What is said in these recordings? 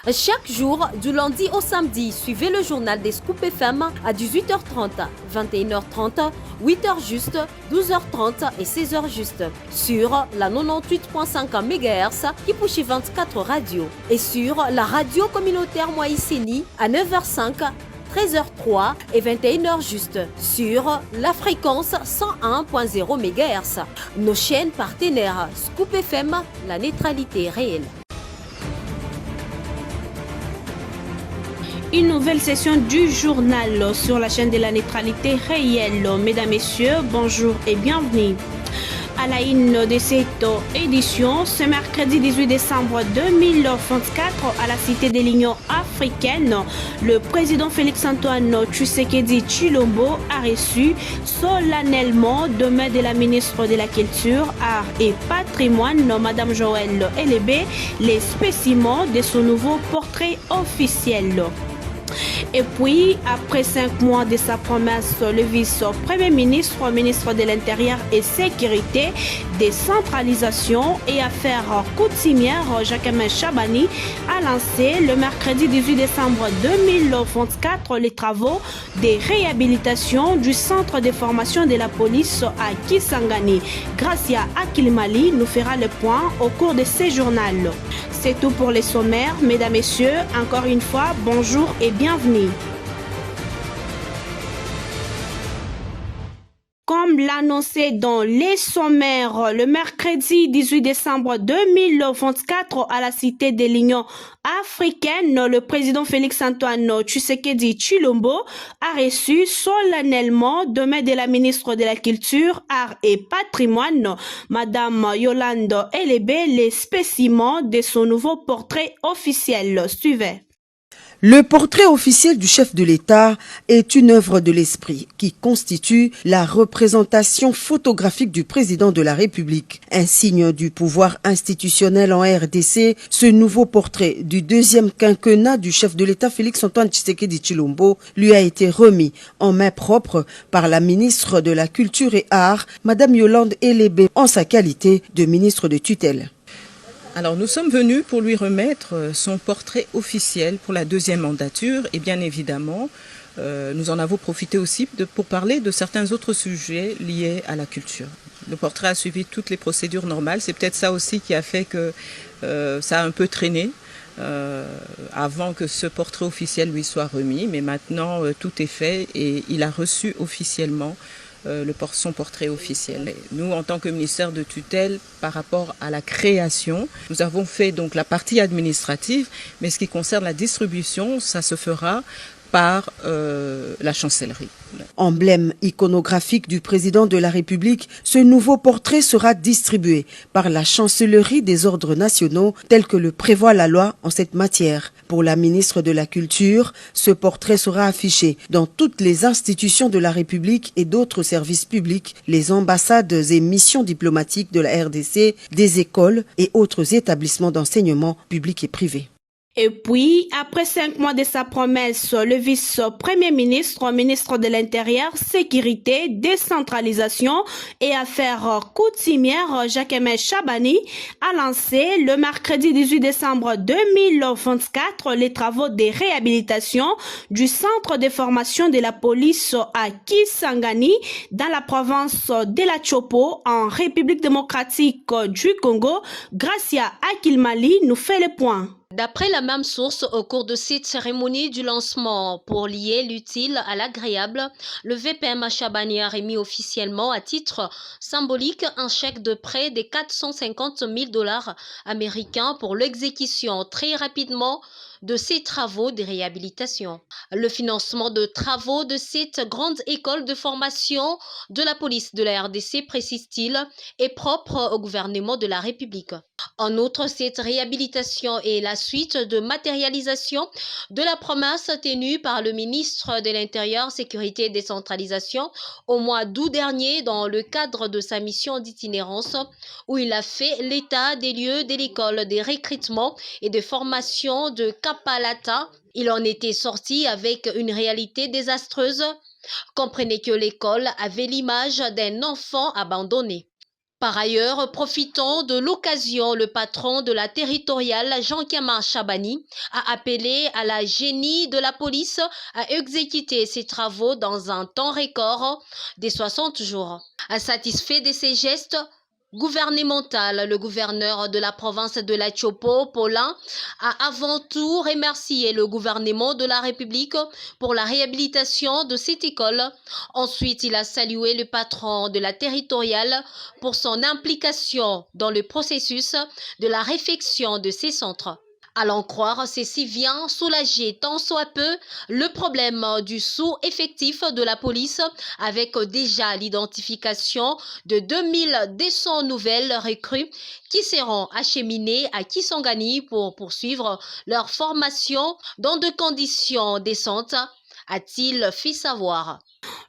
Chaque jour, du lundi au samedi, suivez le journal des Scoop FM à 18h30, 21h30, 8h juste, 12h30 et 16h juste sur la 98.5 MHz qui pousse 24 radios et sur la radio communautaire Moïseni à 9h05, 13h03 et 21h juste sur la fréquence 101.0 MHz. Nos chaînes partenaires Scoop FM, la neutralité réelle. Une nouvelle session du journal sur la chaîne de la neutralité réelle. Mesdames, Messieurs, bonjour et bienvenue. À la une de cette édition, ce mercredi 18 décembre 2024, à la Cité de l'Union africaine, le président Félix-Antoine Tshisekedi Tshilombo a reçu solennellement demain de la ministre de la Culture, Art et Patrimoine, Madame Joëlle Elébé, les spécimens de son nouveau portrait officiel. Et puis, après 5 mois de sa promesse, le vice-premier ministre, ministre de l'Intérieur et Sécurité, décentralisation et affaires coutumières, Jacquemin Chabani, a lancé le mercredi 18 décembre 2024 les travaux de réhabilitation du centre de formation de la police à Kisangani. Gracia Akilimali nous fera le point au cours de ce journal. C'est tout pour les sommaires. Mesdames, Messieurs, encore une fois, bonjour et bienvenue. Comme l'annonçait dans les sommaires, le mercredi 18 décembre 2024 à la Cité de l'Union africaine, le président Félix-Antoine Tshisekedi Tshilombo a reçu solennellement demain de la ministre de la Culture, Art et Patrimoine, Madame Yolande Elébé, les spécimens de son nouveau portrait officiel. Suivez. Le portrait officiel du chef de l'État est une œuvre de l'esprit qui constitue la représentation photographique du président de la République. Un signe du pouvoir institutionnel en RDC, ce nouveau portrait du deuxième quinquennat du chef de l'État Félix-Antoine Tshisekedi Tshilombo lui a été remis en main propre par la ministre de la Culture et Arts, Madame Yolande Elébé, en sa qualité de ministre de tutelle. Alors nous sommes venus pour lui remettre son portrait officiel pour la deuxième mandature et bien évidemment nous en avons profité aussi pour parler de certains autres sujets liés à la culture. Le portrait a suivi toutes les procédures normales, c'est peut-être ça aussi qui a fait que ça a un peu traîné avant que ce portrait officiel lui soit remis, mais maintenant tout est fait et il a reçu officiellement son portrait officiel. Et nous, en tant que ministère de tutelle, par rapport à la création, nous avons fait donc la partie administrative, mais ce qui concerne la distribution, ça se fera par la chancellerie. Emblème iconographique du président de la République, ce nouveau portrait sera distribué par la chancellerie des ordres nationaux tel que le prévoit la loi en cette matière. Pour la ministre de la Culture, ce portrait sera affiché dans toutes les institutions de la République et d'autres services publics, les ambassades et missions diplomatiques de la RDC, des écoles et autres établissements d'enseignement public et privé. Et puis, après 5 mois de sa promesse, le vice-premier ministre, ministre de l'Intérieur, Sécurité, Décentralisation et Affaires coutumières, Jacquemin Chabani, a lancé le mercredi 18 décembre 2024 les travaux de réhabilitation du centre de formation de la police à Kisangani, dans la province de la Chopo, en République démocratique du Congo. Gracia Akilimali nous fait le point. D'après la même source, au cours de cette cérémonie du lancement pour lier l'utile à l'agréable, le VPM Chabani a remis officiellement à titre symbolique un chèque de près de 450 000 $ américains pour l'exécution très rapidement de ces travaux de réhabilitation. Le financement de travaux de cette grande école de formation de la police de la RDC, précise-t-il, est propre au gouvernement de la République. En outre, cette réhabilitation est la suite de matérialisation de la promesse tenue par le ministre de l'Intérieur, Sécurité et Décentralisation au mois d'août dernier dans le cadre de sa mission d'itinérance où il a fait l'état des lieux de l'école de recrutement et de formation de Kapalata. Il en était sorti avec une réalité désastreuse. Comprenez que l'école avait l'image d'un enfant abandonné. Par ailleurs, profitant de l'occasion, le patron de la territoriale, Jean-Kama Chabani, a appelé à la génie de la police à exécuter ses travaux dans un temps record des 60 jours. Satisfait de ces gestes gouvernemental, le gouverneur de la province de la Tchopo, Paulin, a avant tout remercié le gouvernement de la République pour la réhabilitation de cette école. Ensuite, il a salué le patron de la territoriale pour son implication dans le processus de la réfection de ces centres. À l'en croire, ceci vient soulager tant soit peu le problème du sous-effectif de la police avec déjà l'identification de 2200 nouvelles recrues qui seront acheminées à Kisangani pour poursuivre leur formation dans des conditions décentes, a-t-il fait savoir.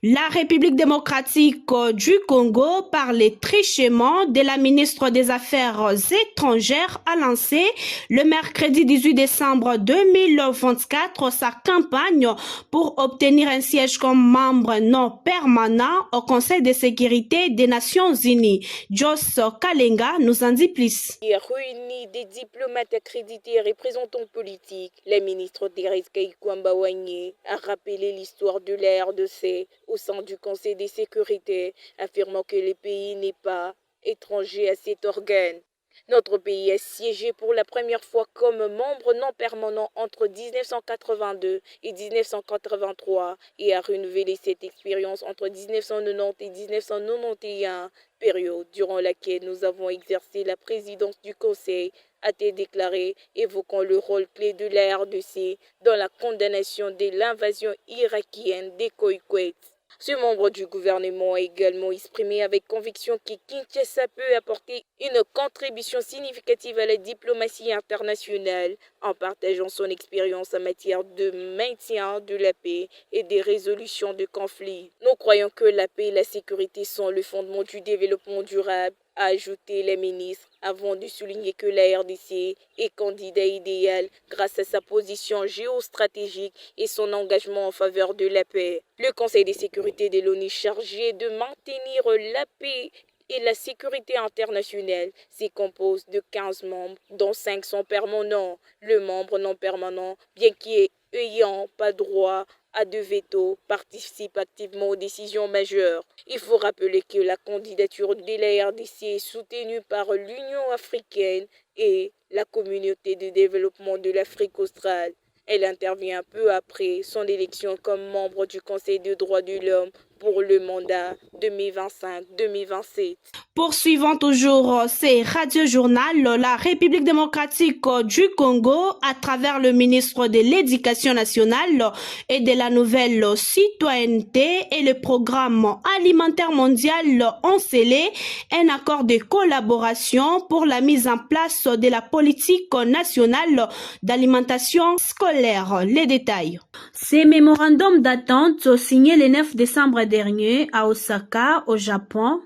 La République démocratique du Congo, par les trichements de la ministre des Affaires étrangères, a lancé le mercredi 18 décembre 2024 sa campagne pour obtenir un siège comme membre non permanent au Conseil de sécurité des Nations Unies. Joss Kalenga nous en dit plus. Il a réuni des diplomates accrédités et représentants politiques. La ministre Thérèse Kaikwamba Wanye a rappelé l'histoire de la RDC au sein du Conseil de sécurité, affirmant que le pays n'est pas étranger à cet organe. Notre pays a siégé pour la première fois comme membre non permanent entre 1982 et 1983 et a renouvelé cette expérience entre 1990 et 1991, période durant laquelle nous avons exercé la présidence du Conseil, a-t-il déclaré, évoquant le rôle clé de la RDC dans la condamnation de l'invasion irakienne des Koweït. Ce membre du gouvernement a également exprimé avec conviction que Kinshasa peut apporter une contribution significative à la diplomatie internationale en partageant son expérience en matière de maintien de la paix et des résolutions de conflits. Nous croyons que la paix et la sécurité sont le fondement du développement durable, a ajouté la ministre, avant de souligner que la RDC est candidat idéal grâce à sa position géostratégique et son engagement en faveur de la paix. Le Conseil de sécurité de l'ONU chargé de maintenir la paix et la sécurité internationale se compose de 15 membres, dont 5 sont permanents. Le membre non permanent, bien qu'ayant pas droit à de veto, participe activement aux décisions majeures. Il faut rappeler que la candidature de la RDC est soutenue par l'Union africaine et la communauté de développement de l'Afrique australe. Elle intervient peu après son élection comme membre du Conseil des droits de l'homme pour le mandat 2025-2027. Poursuivant toujours ces radiojournal, la République démocratique du Congo, à travers le ministre de l'Éducation nationale et de la nouvelle citoyenneté et le programme alimentaire mondial, ont scellé un accord de collaboration pour la mise en place de la politique nationale d'alimentation scolaire. Les détails. Ces mémorandums d'attente signés le 9 décembre dernier à Osaka, au Japon,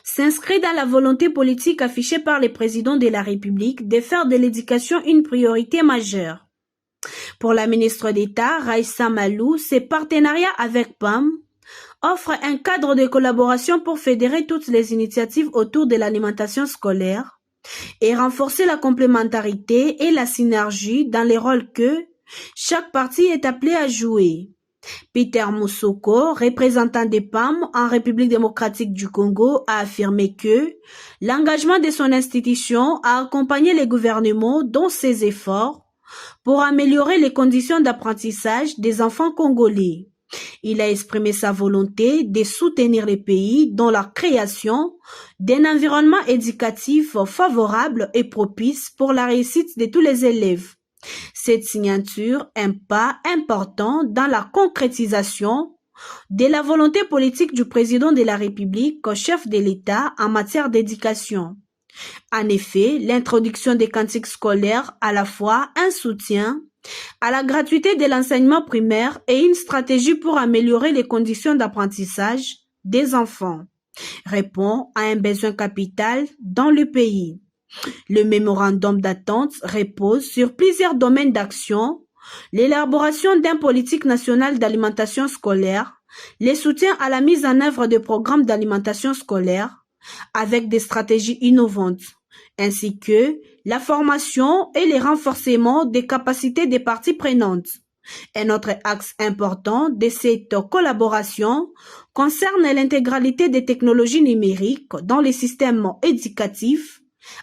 s'inscrit dans la volonté politique affichée par le président de la République de faire de l'éducation une priorité majeure. Pour la ministre d'État, Raissa Malou, ses partenariats avec PAM offrent un cadre de collaboration pour fédérer toutes les initiatives autour de l'alimentation scolaire et renforcer la complémentarité et la synergie dans les rôles que chaque partie est appelée à jouer. Peter Moussoko, représentant des PAM en République démocratique du Congo, a affirmé que l'engagement de son institution a accompagné les gouvernements dans ses efforts pour améliorer les conditions d'apprentissage des enfants congolais. Il a exprimé sa volonté de soutenir les pays dans la création d'un environnement éducatif favorable et propice pour la réussite de tous les élèves. Cette signature est un pas important dans la concrétisation de la volonté politique du président de la République, chef de l'État en matière d'éducation. En effet, l'introduction des cantiques scolaires à la fois un soutien à la gratuité de l'enseignement primaire et une stratégie pour améliorer les conditions d'apprentissage des enfants répond à un besoin capital dans le pays. Le mémorandum d'attente repose sur plusieurs domaines d'action: l'élaboration d'une politique nationale d'alimentation scolaire, le soutien à la mise en œuvre de programmes d'alimentation scolaire, avec des stratégies innovantes, ainsi que la formation et le renforcement des capacités des parties prenantes. Un autre axe important de cette collaboration concerne l'intégralité des technologies numériques dans les systèmes éducatifs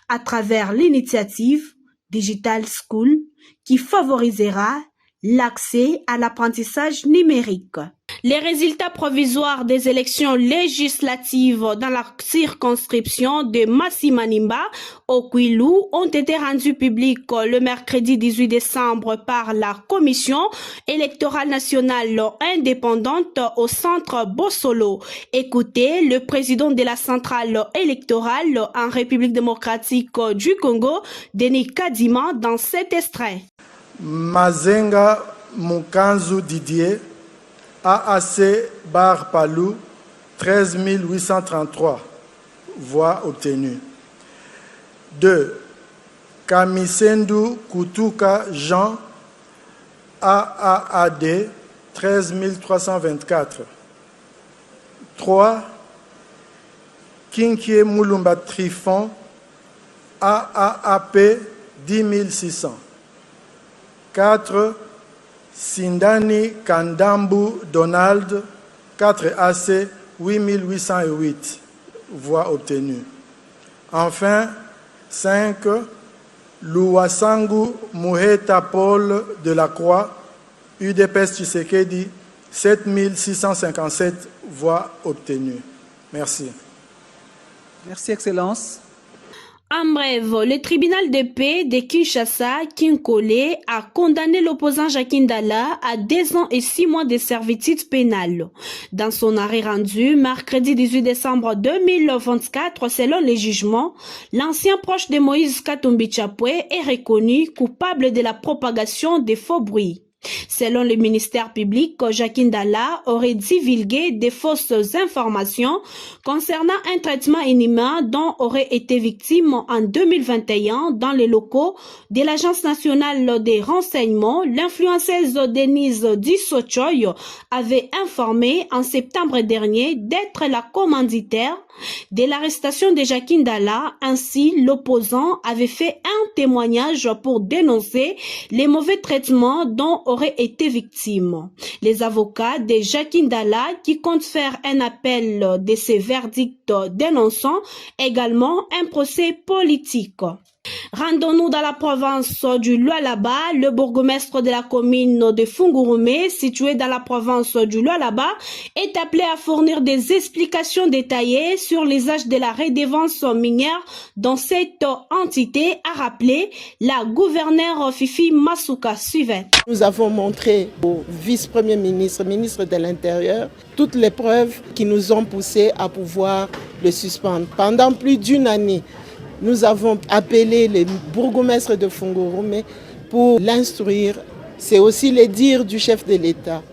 à travers l'initiative Digital School qui favorisera l'accès à l'apprentissage numérique. Les résultats provisoires des élections législatives dans la circonscription de Massimanimba au Kwilu ont été rendus publics le mercredi 18 décembre par la Commission électorale nationale indépendante au centre Bossolo. Écoutez le président de la centrale électorale en République démocratique du Congo, Denis Kadima, dans cet extrait. Mazenga Mukanzu Didier, AAC Bar Palou, 13 833 voix obtenues. 2. Kamisendu Kutuka Jean, AAAD, 13 324. 3. Kinkie Moulumba Trifon, AAAP, 10 600. 4. Sindani Kandambu Donald, 4AC, 8808 voix obtenues. Enfin, 5. Louasangu Muheta Paul de la Croix, UDPS Tshisekedi, 7657 voix obtenues. Merci. Merci, Excellence. En bref, le tribunal de paix de Kinshasa, Kinkole, a condamné l'opposant Jacques Ndala à 2 ans et 6 mois de servitude pénale. Dans son arrêt rendu, mercredi 18 décembre 2024, selon les jugements, l'ancien proche de Moïse Katumbi Chapwe est reconnu coupable de la propagation des faux bruits. Selon le ministère public, Jacques Ndala aurait divulgué des fausses informations concernant un traitement inhumain dont aurait été victime en 2021 dans les locaux de l'Agence nationale des renseignements. L'influenceuse Denise Dissochoy avait informé en septembre dernier d'être la commanditaire de l'arrestation de Jacques Ndala. Ainsi, l'opposant avait fait un témoignage pour dénoncer les mauvais traitements dont aurait été victime. Les avocats de Jacques Ndala, qui comptent faire un appel de ces verdicts dénonçant également un procès politique. Rendons-nous dans la province du Lualaba. Le bourgmestre de la commune de Fungurume, située dans la province du Lualaba, est appelé à fournir des explications détaillées sur l'usage de la redevance minière dans cette entité, a rappelé la gouverneure Fifi Masuka. Suivait. Nous avons montré au vice-premier ministre, ministre de l'Intérieur, toutes les preuves qui nous ont poussé à pouvoir le suspendre. Pendant plus d'1 année, nous avons appelé le bourgmestre de Fungurume pour l'instruire. C'est aussi le dire du chef de l'État.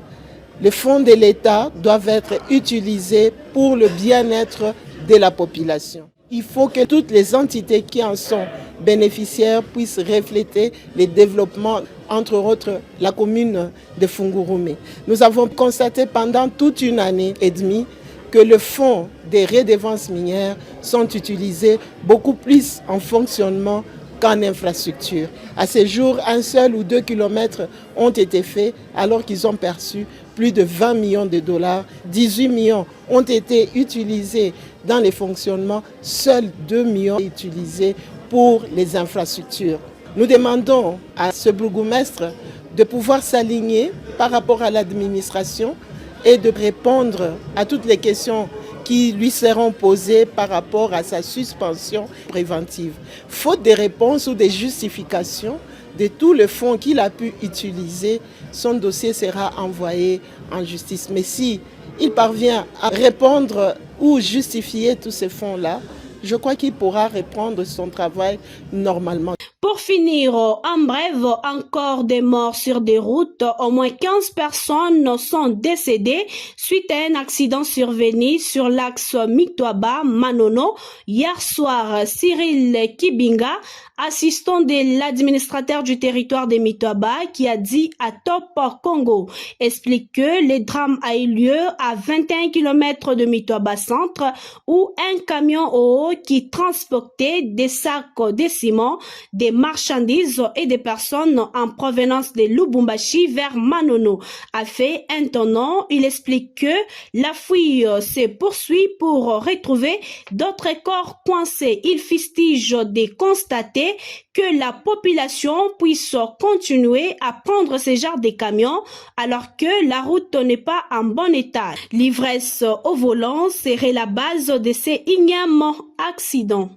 Les fonds de l'État doivent être utilisés pour le bien-être de la population. Il faut que toutes les entités qui en sont bénéficiaires puissent refléter les développements, entre autres la commune de Fungurume. Nous avons constaté pendant toute 1 année et demie que le fonds des redevances minières sont utilisés beaucoup plus en fonctionnement qu'en infrastructure. À ce jour, 1 seul ou 2 kilomètres ont été faits alors qu'ils ont perçu plus de 20 millions de dollars. 18 millions ont été utilisés dans les fonctionnements, seuls 2 millions utilisés pour les infrastructures. Nous demandons à ce bourgmestre de pouvoir s'aligner par rapport à l'administration et de répondre à toutes les questions qui lui seront posées par rapport à sa suspension préventive. Faute de réponses ou de justifications de tout le fonds qu'il a pu utiliser, son dossier sera envoyé en justice. Mais si il parvient à répondre ou justifier tous ces fonds-là, je crois qu'il pourra reprendre son travail normalement. Pour finir, en bref, encore des morts sur des routes. Au moins 15 personnes sont décédées suite à un accident survenu sur l'axe Mitoaba-Manono. Hier soir, Cyril Kibinga, assistant de l'administrateur du territoire de Mitoaba, qui a dit à Top Congo, explique que le drame a eu lieu à 21 km de Mitoaba Centre où un camion haut qui transportait des sacs de ciment, des marchandises et des personnes en provenance de Lubumbashi vers Manono a fait un tournant. Il explique que la fouille se poursuit pour retrouver d'autres corps coincés. Il fustige de constater que la population puisse continuer à prendre ce genre de camions alors que la route n'est pas en bon état. L'ivresse au volant serait la base de ces ignobles accidents.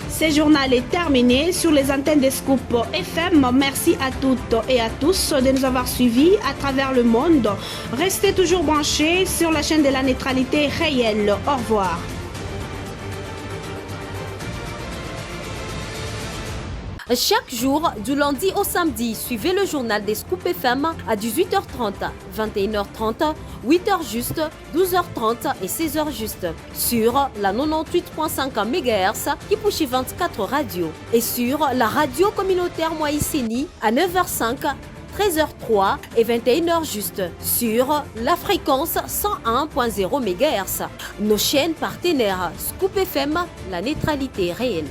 Ce journal est terminé sur les antennes de Scoop FM. Merci à toutes et à tous de nous avoir suivis à travers le monde. Restez toujours branchés sur la chaîne de la neutralité réelle. Au revoir. Chaque jour, du lundi au samedi, suivez le journal des Scoop FM à 18h30, 21h30, 8h juste, 12h30 et 16h juste sur la 98.5 MHz Kipushi 24 radio et sur la radio communautaire Moïseni à 9h05, 13h03 et 21h juste sur la fréquence 101.0 MHz. Nos chaînes partenaires Scoop FM, la neutralité réelle.